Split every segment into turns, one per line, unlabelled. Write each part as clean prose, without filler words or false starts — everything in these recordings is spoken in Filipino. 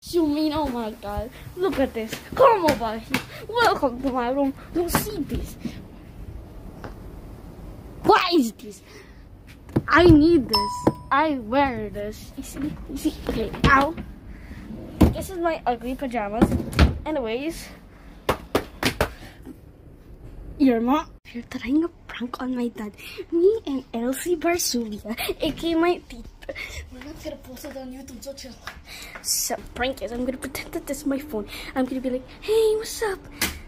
You mean, oh my god, look at this. Come over here. Welcome to my room. You'll see this. What is this? I need this. I wear this. You see? Okay, ow. This is my ugly pajamas. Anyways, your mom, you're trying a prank on my dad. Me and Elsie Barsulia, aka my tita. We're not gonna post it on YouTube, so chill. So prank is, I'm gonna pretend that this is my phone. I'm gonna be like, hey, what's up?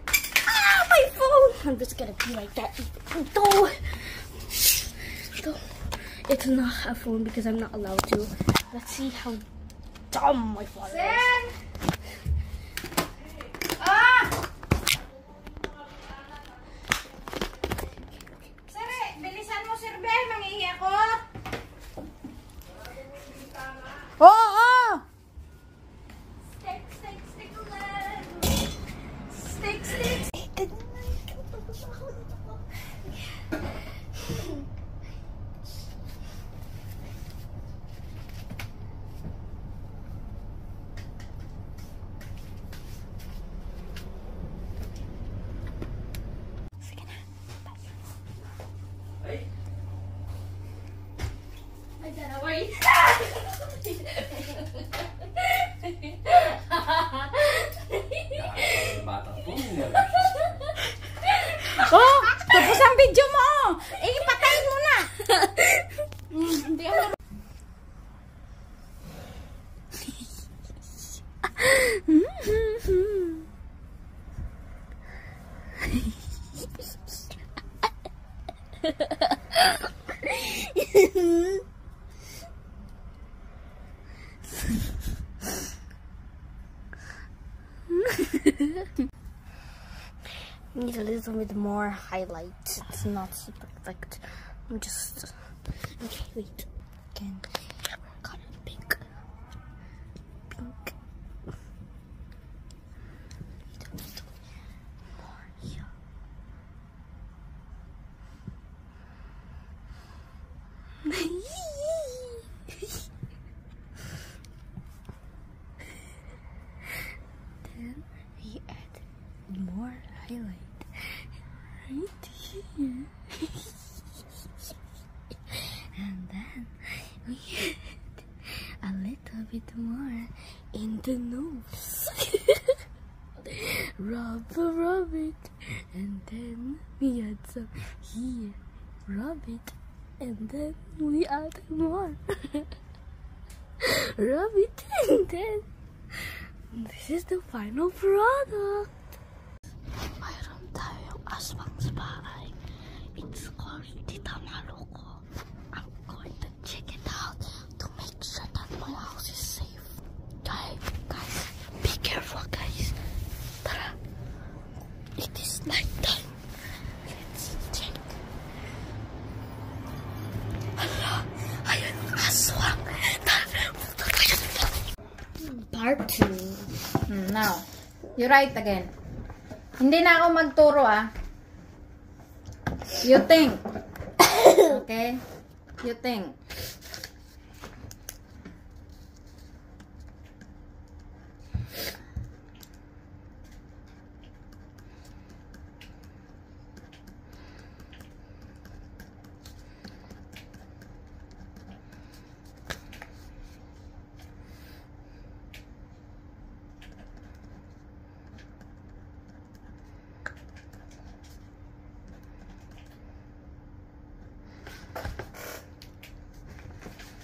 Ah, my phone! I'm just gonna be like that. No! It's not a phone because I'm not allowed to. Let's see how dumb my father is.
Oh, tapos ang video mo. Eh, patayin mo na. Hindi ako.
Need a little bit more highlights. It's not super perfect. I'm just okay. Wait, again. Got a pink. Need a little more here. Then we add more highlight. Right here. And then we add a little bit more in the nose. rub it. And then we add some here. Rub it. And then we add more. Rub it. And then this is the final product. Aswang sa bahay. It's called Tita Maloko. I'm going to check it out to make sure that my house is safe. Guys, be careful, guys. Tara. It is night time. Let's check. Hala, ayan ang aswang.
Part 2. Now, you write again. Hindi na ako magturo You think. Okay? You think.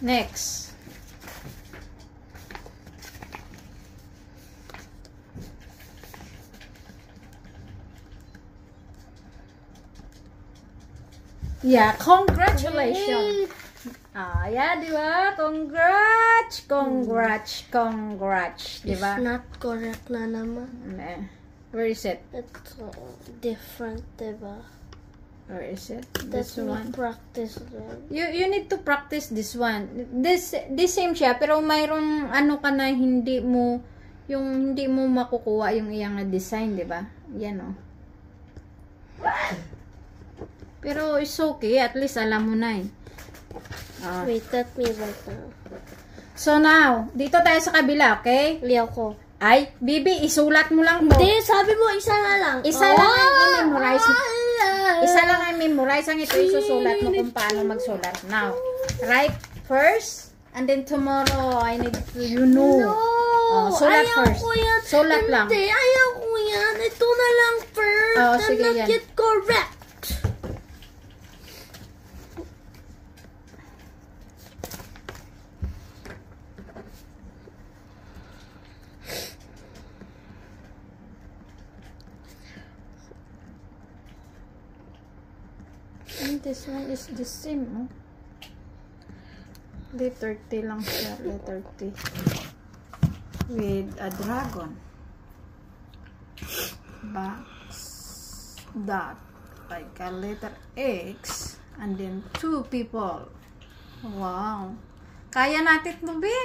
Next. Yeah, congratulations. Yeah, di ba? Congrats, di ba?
It's not correct na naman.
Where is it?
It's different, di ba?
Where is it?
That's
This one.
Practice one.
You need to practice this one. This same siya, pero mayroong ano ka na hindi mo makukuha yung iyang design, di ba? Yan oh. Pero it's okay, at least alam mo na eh.
Wait, let me write down.
So now, dito tayo sa kabila, okay?
Liyaw ko.
Ay, Bibi, isulat mo lang to.
Hindi, sabi mo, isa na lang.
Isa lang ang i-memorize. Isa lang ang memorize. Ang ito isusulat mo kung paano magsulat. Now, write first, and then tomorrow, I need to, you know.
No,
Sulat
ayaw
first.
ko yan.
Sulat lang.
Hindi, ayaw ko yan. Ito na lang first.
Oh,
I'm
sige
not
yan.
yet correct.
And this one is the same, oh. Letter T lang siya. Letter T. With a dragon. Box. Dot. Like a letter X. And then 2 people. Wow. Kaya natin ito, Be.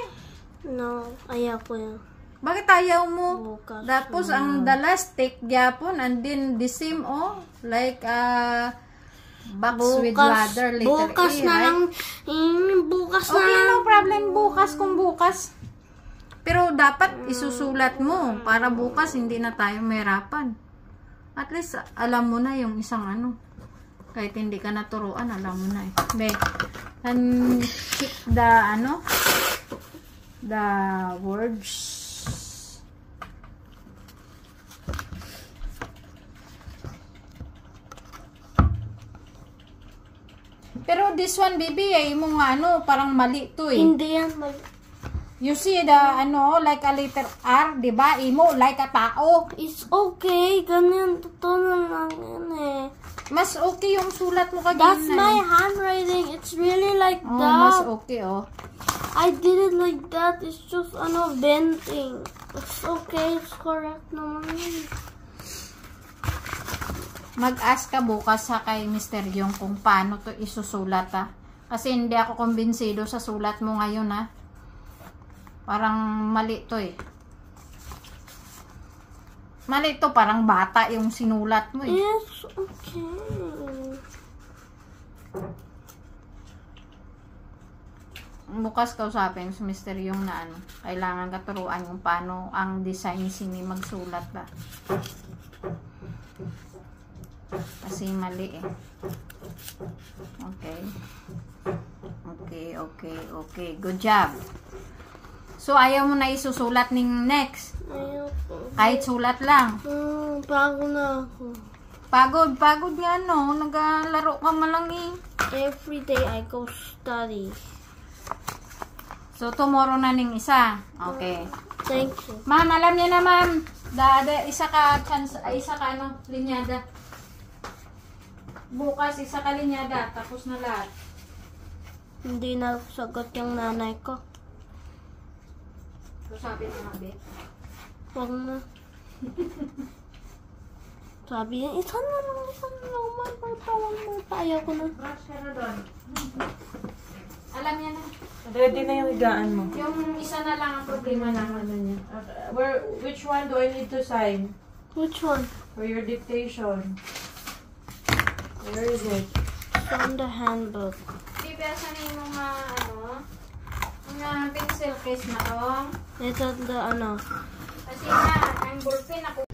No, ayaw ko yan.
Bakit ayaw mo?
Bukas
Tapos,
na.
ang the last take gyapon, and then the same, oh. Like, box with ladder, letter
bukas
A,
na
right?
lang. Bukas na
Okay,
lang.
no problem. Bukas kung bukas. Pero dapat isusulat mo para bukas hindi na tayo mahirapan. At least alam mo na yung isang ano. Kahit hindi ka naturuan, alam mo na eh. Be, and keep the ano, the words. Pero this one, baby, ay mo nga ano, parang mali to eh.
Hindi yan.
You see the, ano, like a letter R, diba? Imo, like a tao.
It's okay. Ganyan. Totoo na lang yan eh.
Mas okay yung sulat mo kanina.
That's my handwriting. It's really like
Oh,
that.
mas okay, oh.
I did it like that. It's just, bending. It's okay. It's correct naman yun.
Mag-ask ka bukas sa kay Mr. Yung kung paano to isusulat, ha. Kasi hindi ako kumbinsido sa sulat mo ngayon, ha. Parang mali to, eh. Mali to, parang bata yung sinulat mo, eh.
It's okay.
Bukas kausapin sa Mr. Yung na ano, kailangan katuruan yung paano ang design sini magsulat ba. Kasi mali eh. Okay. Okay. Good job. So, ayaw mo na isusulat ning next.
Ayoko.
Kahit sulat lang.
Pagod na ako.
Pagod nga no. Nagalaro ka malang eh.
Every day I go study.
So, tomorrow na ning isa. Okay.
Thank you.
Ma'am, alam niya na ma'am. Isa ka ano, linyada. Bukas, isa ka linyada. Tapos na lahat.
Hindi na sagot yung nanay ko.
So, sabi na nga, Beth.
Wag na. Sabi niya, isa na lang. Magpawang ayaw ko na.
Brush ka na doon. Alam niya na.
Ready na yung higaan mo.
Yung isa na lang ang problema naman na niya.
Which one do I need to sign?
Which one?
For your dictation. Where is it?
From the handbook.
Pipesa na yung mga, mga pencil case na to.
Ito the
Kasi na, ang ballpen ako.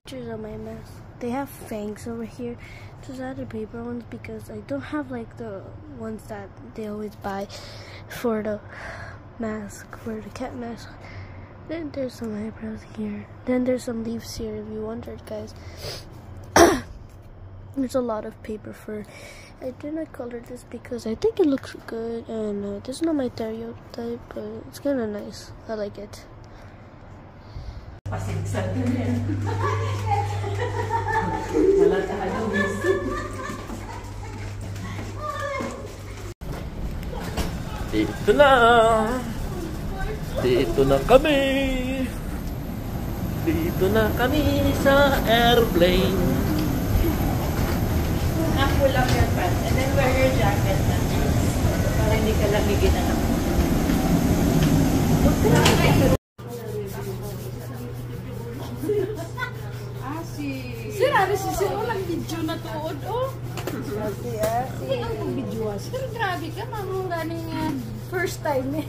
Pictures of my mask. They have fangs over here. Just added paper ones because I don't have like the ones that they always buy for the mask, for the cat mask. Then there's some eyebrows here. Then there's some leaves here if you wondered, guys. There's a lot of paper for. I did not color this because I think it looks good, and this is not my stereotype, but it's kind of nice. I like it.
Dito na. Dito na kami. Dito na kami sa airplane.
Pull up your pants and then wear your jacket na. Hindi ka lamigin na lang.
Sir, si Sir, walang video na tuod, oh. Hindi ang video, Sir, grabe ka, mamang ganing first time, eh.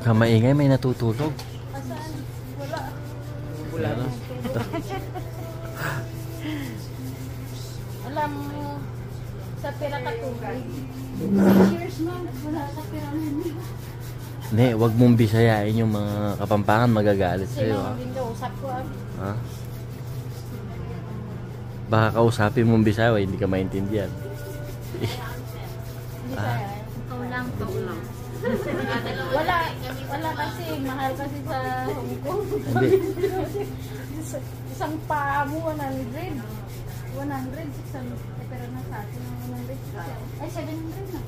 Kamaingay, may natutulog.
Asaan? Wala.
Wala na.
Alam mo, sa pera ka tubig. 6 years na, wala sa pera namin.
Hindi, wag mong bisayain yung mga Kapampangan, magagalit sa'yo.
Sino din daw, usap ko,
Ha? Baka kausapin mong Bisaya, hindi ka maintindihan.
Wala kasi, mahal kasi sa Hong Kong.
Hindi.
Isang paa mo, 100. 100, 600. Pero na sa atin, 100. Ay, 700 na.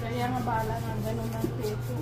Kaya nga bahala nga, ganun ang peso.